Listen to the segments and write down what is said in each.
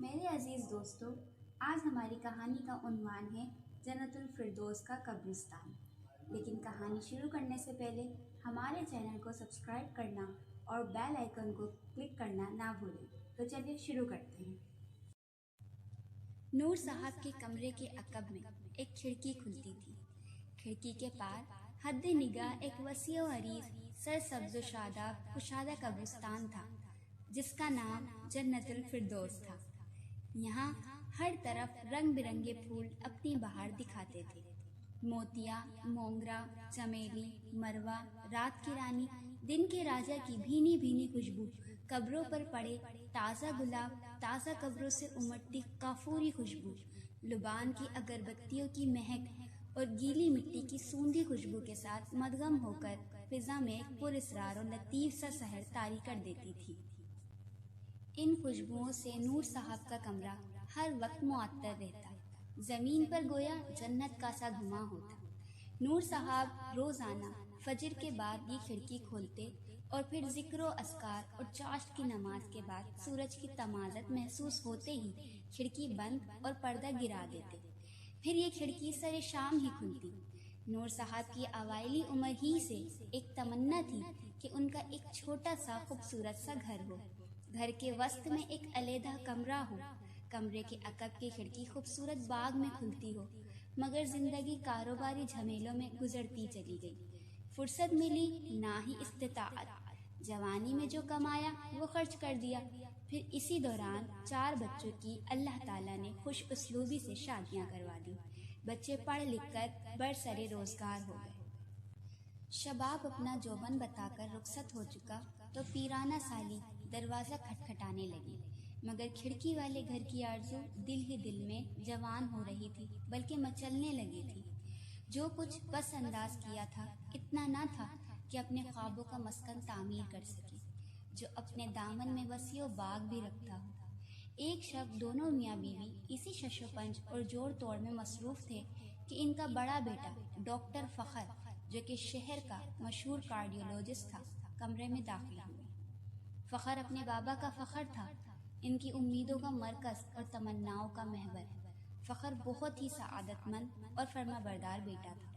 میرے عزیز دوستو، آج ہماری کہانی کا عنوان ہے جنت الفردوس کا قبرستان۔ لیکن کہانی شروع کرنے سے پہلے ہمارے چینل کو سبسکرائب کرنا اور بیل آئیکن کو کلک کرنا نہ بھولیں۔ تو چلیے شروع کرتے ہیں۔ نور صاحب کے کمرے کے عقب میں ایک کھڑکی کھلتی تھی۔ کھڑکی کے پار حد نگاہ ایک وسیع و عریض سرسبز و شاداب کشادہ قبرستان تھا، جس کا نام جنت الفردوس تھا۔ یہاں ہر طرف رنگ برنگے پھول اپنی بہار دکھاتے تھے۔ موتیا، مونگرا، چمیلی، مروا، رات کی رانی، دن کے راجا کی بھینی بھینی خوشبو، قبروں پر پڑے تازہ گلاب، تازہ قبروں سے امٹتی کافوری خوشبو، لبان کی اگربتیوں کی مہک اور گیلی مٹی کی سوندھی خوشبو کے ساتھ مدغم ہو کر فضا میں ایک پراسرار اور لطیف سا سحر طاری کر دیتی تھی۔ ان خوشبوؤں سے نور صاحب کا کمرہ ہر وقت معطر رہتا، زمین پر گویا جنت کا سا گھما ہوتا۔ نور صاحب روزانہ فجر کے بعد یہ کھڑکی کھولتے اور پھر ذکر و اذکار اور چاشت کی نماز کے بعد سورج کی تمازت محسوس ہوتے ہی کھڑکی بند اور پردہ گرا دیتے۔ پھر یہ کھڑکی سر شام ہی کھلتی۔ نور صاحب کی اوائلی عمر ہی سے ایک تمنا تھی کہ ان کا ایک چھوٹا سا خوبصورت سا گھر ہو، گھر کے وسط میں ایک علیحدہ کمرہ ہو، کمرے کے عقب کی کھڑکی خوبصورت باغ میں کھلتی ہو۔ مگر زندگی کاروباری جھمیلوں میں گزرتی چلی گئی، فرصت ملی نہ ہی استطاعت۔ جوانی میں جو کمایا وہ خرچ کر دیا۔ پھر اسی دوران 4 بچوں کی اللہ تعالیٰ نے خوش اسلوبی سے شادیاں کروا دی۔ بچے پڑھ لکھ کر برسر روزگار ہو گئے۔ شباب اپنا جوبن بتا کر رخصت ہو چکا تو پیرانہ سالی دروازہ کھٹکھٹانے لگی، مگر کھڑکی والے گھر کی آرزو دل ہی دل میں جوان ہو رہی تھی، بلکہ مچلنے لگی تھی۔ جو کچھ پس انداز کیا تھا اتنا نہ تھا کہ اپنے خوابوں کا مسکن تعمیر کر سکے، جو اپنے دامن میں وسیع و باغ بھی رکھتا ہو۔ ایک شب دونوں میاں بیوی اسی شش و پنج اور جوڑ توڑ میں مصروف تھے کہ ان کا بڑا بیٹا ڈاکٹر فخر، جو کہ شہر کا مشہور کارڈیولوجسٹ تھا، کمرے میں داخل ہوئے۔ فخر اپنے بابا کا فخر تھا، ان کی امیدوں کا مرکز اور تمناؤں کا محور۔ فخر بہت ہی سعادت مند اور فرما بردار بیٹا تھا،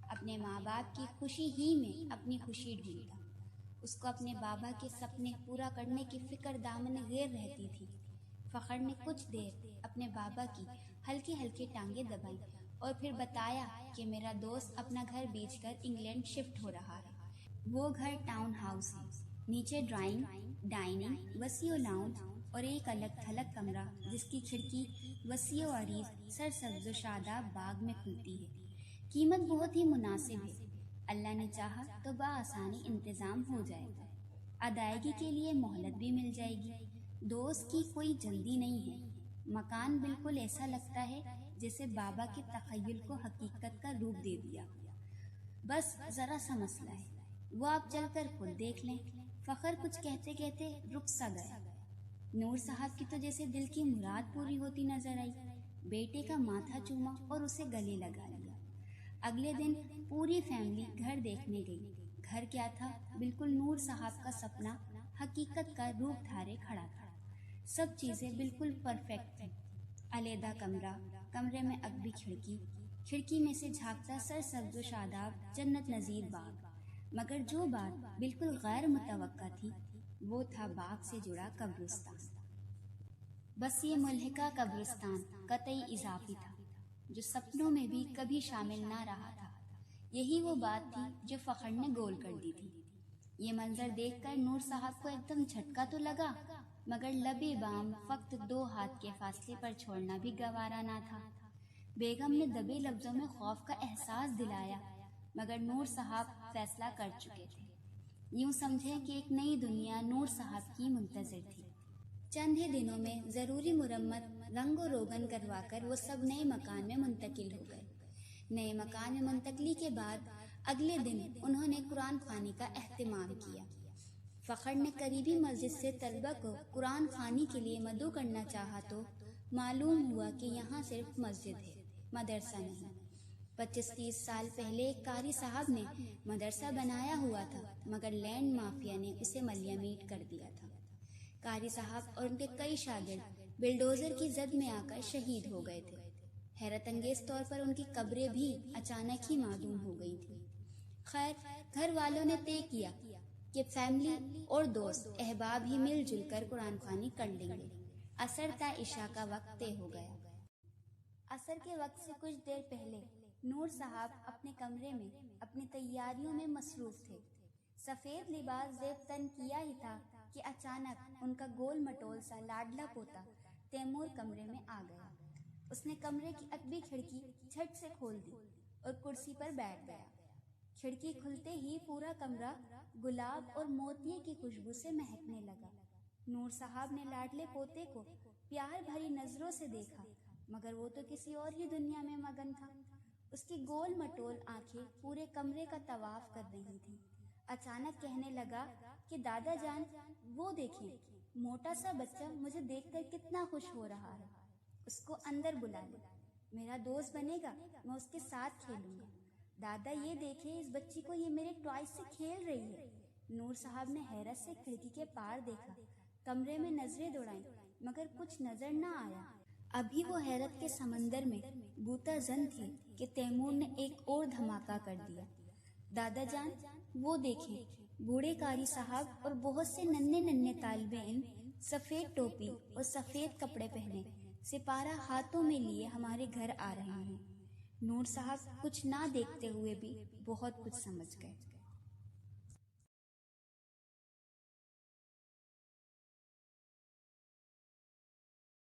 اپنے ماں باپ کی خوشی ہی میں اپنی خوشی ڈھونڈتا۔ اس کو اپنے بابا کے سپنے پورا کرنے کی فکر دامن غیر رہتی تھی۔ فخر نے کچھ دیر اپنے بابا کی ہلکی ہلکی ٹانگیں دبائیں اور پھر بتایا کہ میرا دوست اپنا گھر بیچ کر انگلینڈ شفٹ ہو رہا ہے۔ وہ گھر ٹاؤن ہاؤس ہے، نیچے ڈرائنگ، ڈائننگ، وسیع لاؤنج اور ایک الگ تھلگ کمرہ جس کی کھڑکی وسیع و عریض سرسبز و شاداب باغ میں کھلتی ہے۔ قیمت بہت ہی مناسب ہے، اللہ نے چاہا تو بآسانی انتظام ہو جائے گا، ادائیگی کے لیے مہلت بھی مل جائے گی۔ دوست کی کوئی جلدی نہیں ہے۔ مکان بالکل ایسا لگتا ہے جیسے بابا کے تخیل کو حقیقت کا روپ دے دیا۔ بس ذرا سا مسئلہ ہے، وہ آپ چل کر خود دیکھ لیں۔ فخر کچھ کہتے کہتے رک سا گیا۔ نور صاحب کی تو جیسے دل کی مراد پوری ہوتی نظر آئی، بیٹے کا ماتھا چوما اور اسے گلے لگا لیا۔ اگلے دن پوری فیملی گھر دیکھنے گئی۔ گھر کیا تھا، بالکل نور صاحب کا سپنا حقیقت کا روپ دھارے کھڑا تھا۔ سب چیزیں بالکل پرفیکٹ تھیں۔ علیحدہ کمرہ، کمرے میں عقبی کھڑکی، کھڑکی میں سے جھانکتا سرسبز و شاداب جنت نظیر باغ۔ مگر جو بات بالکل غیر متوقع تھی وہ تھا باغ سے جڑا قبرستان۔ بس یہ ملحقہ قبرستان قطعی اضافی تھا، جو سپنوں میں بھی کبھی شامل نہ رہا تھا۔ یہی وہ بات تھی جو فخر نے گول کر دی تھی۔ یہ منظر دیکھ کر نور صاحب کو ایک دم جھٹکا تو لگا، مگر لبِ بام فقط 2 ہاتھ کے فاصلے پر چھوڑنا بھی گوارا نہ تھا۔ بیگم نے دبے لفظوں میں خوف کا احساس دلایا، مگر نور صاحب فیصلہ کر چکے تھے۔ یوں سمجھیں کہ ایک نئی دنیا نور صاحب کی منتظر تھی۔ چند ہی دنوں میں ضروری مرمت، رنگ و روغن کروا کر وہ سب نئے مکان میں منتقل ہو گئے۔ نئے مکان میں منتقلی کے بعد اگلے دن انہوں نے قرآن خوانی کا اہتمام کیا۔ فخر نے قریبی مسجد سے طلبہ کو قرآن خوانی کے لیے مدعو کرنا چاہا تو معلوم ہوا کہ یہاں صرف مسجد ہے، مدرسہ نہیں۔ 25-30 سال پہلے ایک قاری صاحب نے مدرسہ بنایا ہوا تھا، مگر لینڈ مافیا نے اسے ملیامین کر دیا تھا۔ قاری صاحب اور ان کے کئی شاگرد بلڈوزر کی زد میں آ کر شہید ہو گئے تھے۔ حیرت انگیز طور پر ان کی قبریں بھی اچانک ہی معدوم ہو گئی تھیں۔ خیر، گھر والوں نے طے کیا کہ فیملی اور دوست احباب ہی مل جل کر قرآن خوانی کر لیں گے۔ عصر تا عشاء کا وقت طے ہو گیا۔ عصر کے وقت سے کچھ دیر پہلے نور صاحب اپنے کمرے میں اپنی تیاریوں میں مصروف تھے۔ سفید لباس زیب تن کیا ہی تھا کہ اچانک ان کا گول مٹول سا لاڈلا پوتا تیمور کمرے میں آ گیا۔ اس نے کمرے کی اکبی کھڑکی جھٹ سے کھول دی اور کرسی پر بیٹھ گیا۔ کھڑکی کھلتے ہی پورا کمرہ گلاب اور موتیے کی خوشبو سے مہکنے لگا۔ نور صاحب نے لاڈلے پوتے کو پیار بھری نظروں سے دیکھا، مگر وہ تو کسی اور ہی دنیا میں مگن تھا۔ اس کی گول مٹول آنکھیں پورے کمرے کا طواف کر رہی تھیں۔ اچانک کہنے لگا کہ دادا جان، وہ دیکھیں، موٹا سا بچہ مجھے دیکھ کر کتنا خوش ہو رہا ہے۔ اس کو اندر بلا لے، میرا دوست بنے گا، میں اس کے ساتھ کھیلوں گا۔ دادا یہ دیکھیں، اس بچی کو، یہ میرے ٹوائز سے کھیل رہی ہے۔ نور صاحب نے حیرت سے کھڑکی کے پار دیکھا، کمرے میں نظریں دوڑائیں، مگر کچھ نظر نہ آیا۔ ابھی وہ حیرت کے سمندر میں غوطہ زن تھے کہ تیمور نے ایک اور دھماکہ کر دیا۔ دادا جان، وہ دیکھیں، بوڑھے قاری صاحب اور بہت سے ننھے ننھے طالب علم سفید ٹوپی اور سفید کپڑے پہنے، سپارہ ہاتھوں میں لیے ہمارے گھر آ رہے ہیں۔ نور صاحب کچھ نہ دیکھتے ہوئے بھی بہت کچھ سمجھ گئے۔